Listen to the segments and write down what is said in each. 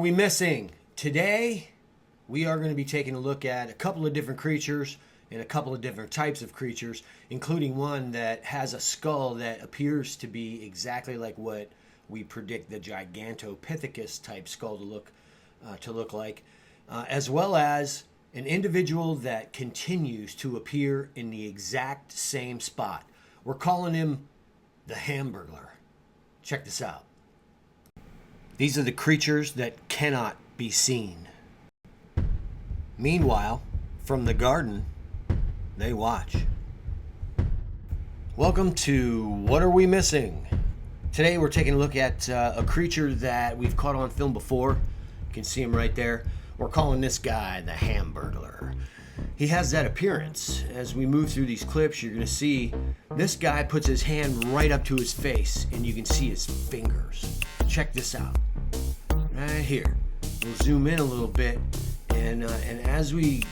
we missing? Today, we are going to be taking a look at a couple of different creatures and a couple of different types of creatures, including one that has a skull that appears to be exactly like what we predict the Gigantopithecus type skull to look like, as well as an individual that continues to appear in the exact same spot. We're calling him the Hamburglar. Check this out. These are the creatures that cannot be seen. Meanwhile, from the garden, they watch. Welcome to What Are We Missing? Today we're taking a look at a creature that we've caught on film before. You can see him right there. We're calling this guy the Hamburglar. He has that appearance. As we move through these clips, you're going to see this guy puts his hand right up to his face, and you can see his fingers. Check this out. Right here. We'll zoom in a little bit, and as we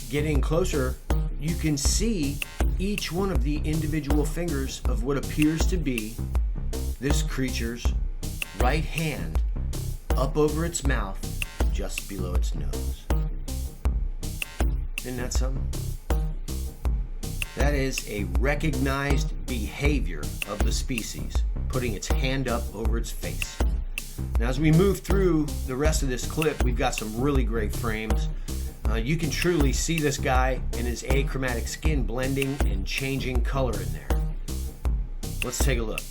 get in closer, you can see each one of the individual fingers of what appears to be this creature's right hand up over its mouth, just below its nose. Isn't that something? That is a recognized behavior of the species, putting its hand up over its face. Now, as we move through the rest of this clip, we've got some really great frames. You can truly see this guy and his achromatic skin blending and changing color in there. Let's take a look.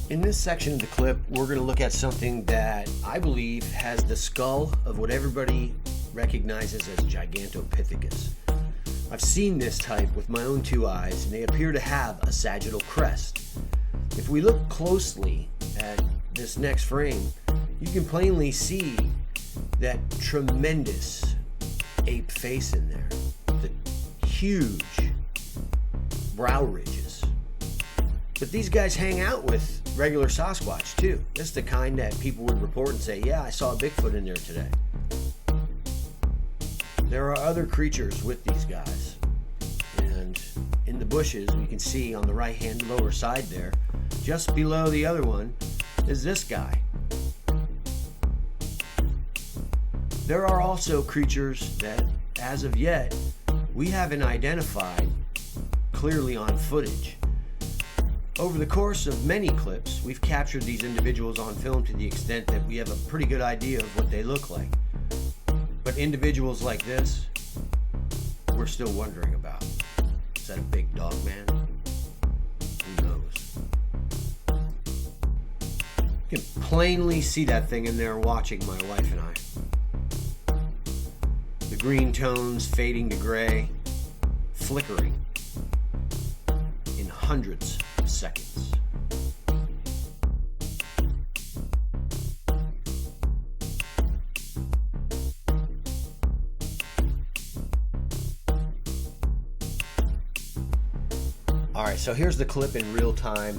In this section of the clip, we're going to look at something that I believe has the skull of what everybody recognizes as Gigantopithecus. I've seen this type with my own two eyes, and they appear to have a sagittal crest. If we look closely at this next frame, you can plainly see that tremendous ape face in there, the huge brow ridges. But these guys hang out with regular Sasquatch too. This is the kind that people would report and say, yeah, I saw a Bigfoot in there today. There are other creatures with these guys. And in the bushes, we can see on the right hand lower side there, just below the other one, is this guy. There are also creatures that, as of yet, we haven't identified clearly on footage. Over the course of many clips, we've captured these individuals on film to the extent that we have a pretty good idea of what they look like. But individuals like this, we're still wondering about. Is that a big dog man? Who knows? You can plainly see that thing in there watching my wife and I. The green tones fading to gray, flickering in hundreds of seconds. All right, so here's the clip in real time,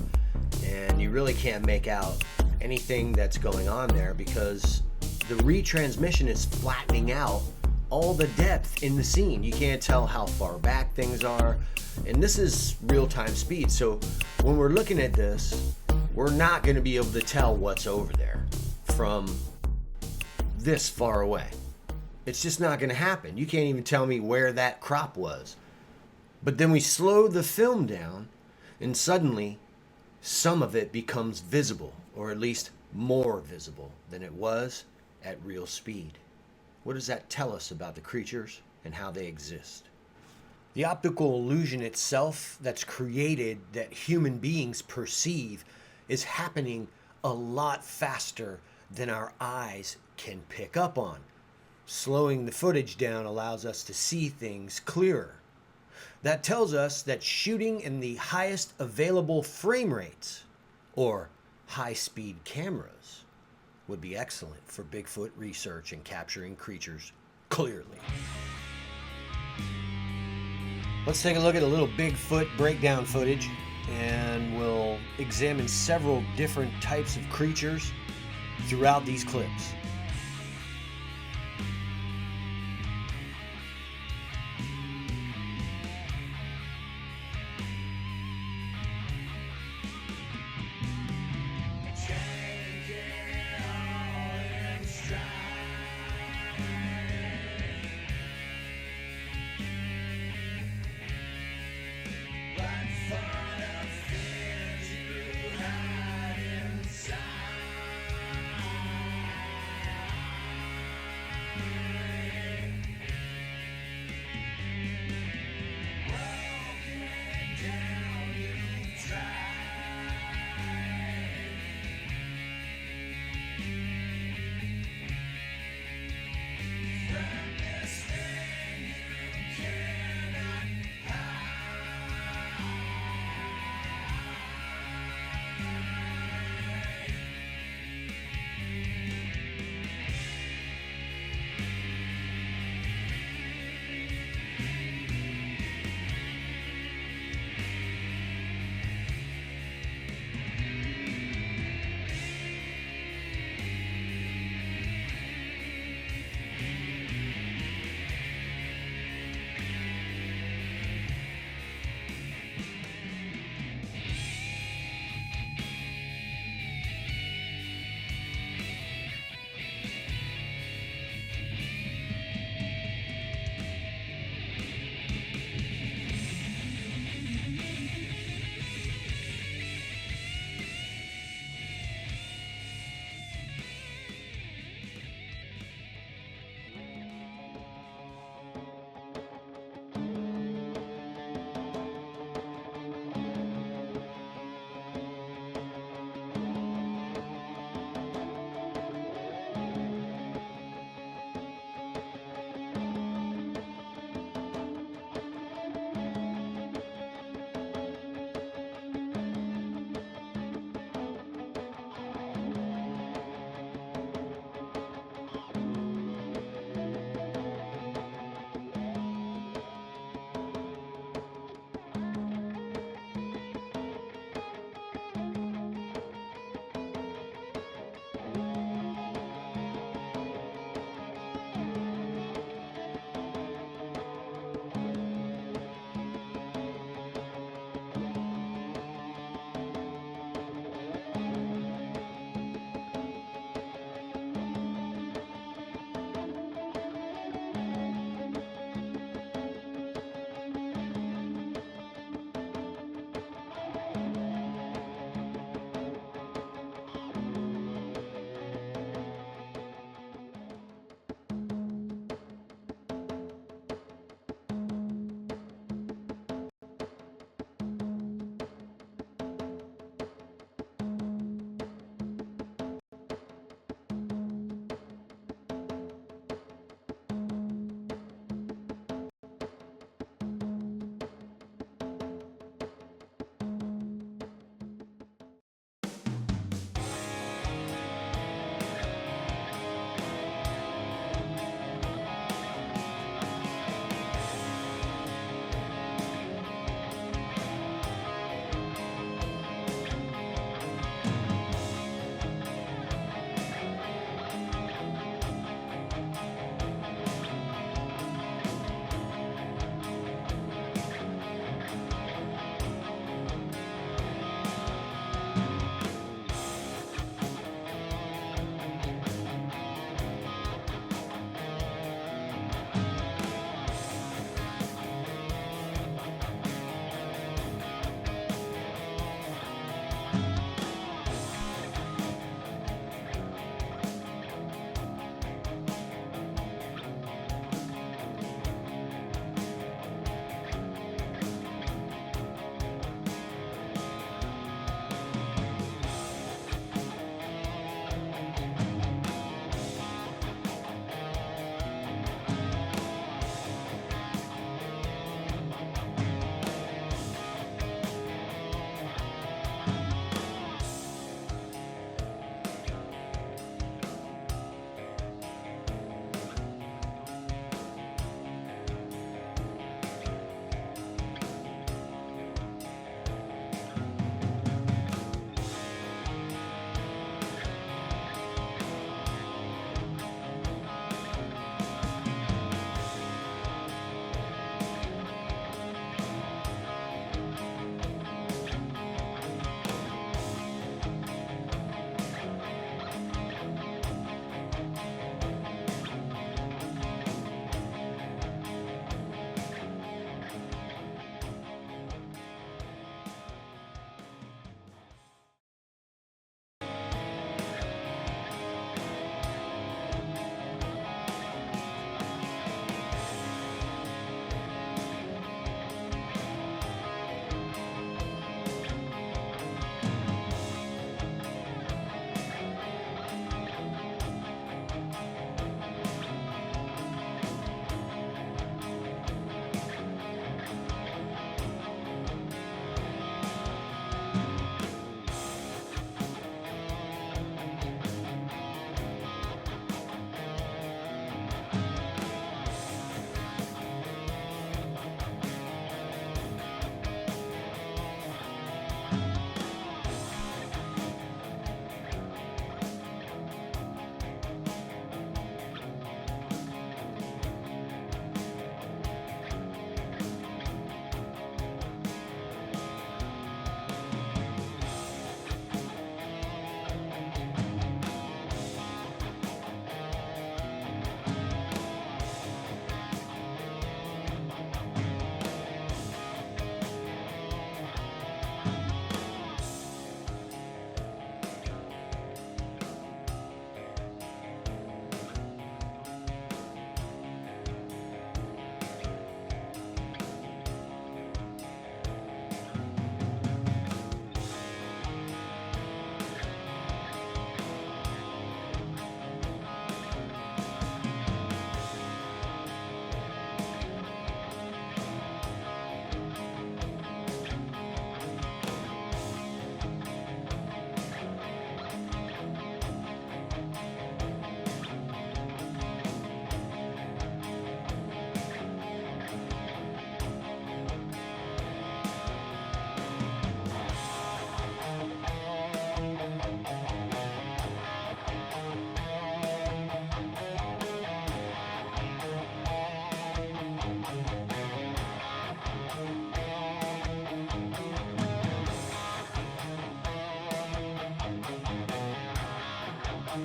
and you really can't make out anything that's going on there because the retransmission is flattening out all the depth in the scene. You can't tell how far back things are, and this is real-time speed. So when we're looking at this, we're not going to be able to tell what's over there from this far away. It's just not going to happen. You can't even tell me where that crop was. But then we slow the film down, and suddenly some of it becomes visible, or at least more visible than it was at real speed. What does that tell us about the creatures and how they exist? The optical illusion itself that's created that human beings perceive is happening a lot faster than our eyes can pick up on. Slowing the footage down allows us to see things clearer. That tells us that shooting in the highest available frame rates, or high-speed cameras, would be excellent for Bigfoot research and capturing creatures clearly. Let's take a look at a little Bigfoot breakdown footage, and we'll examine several different types of creatures throughout these clips.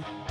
Bye.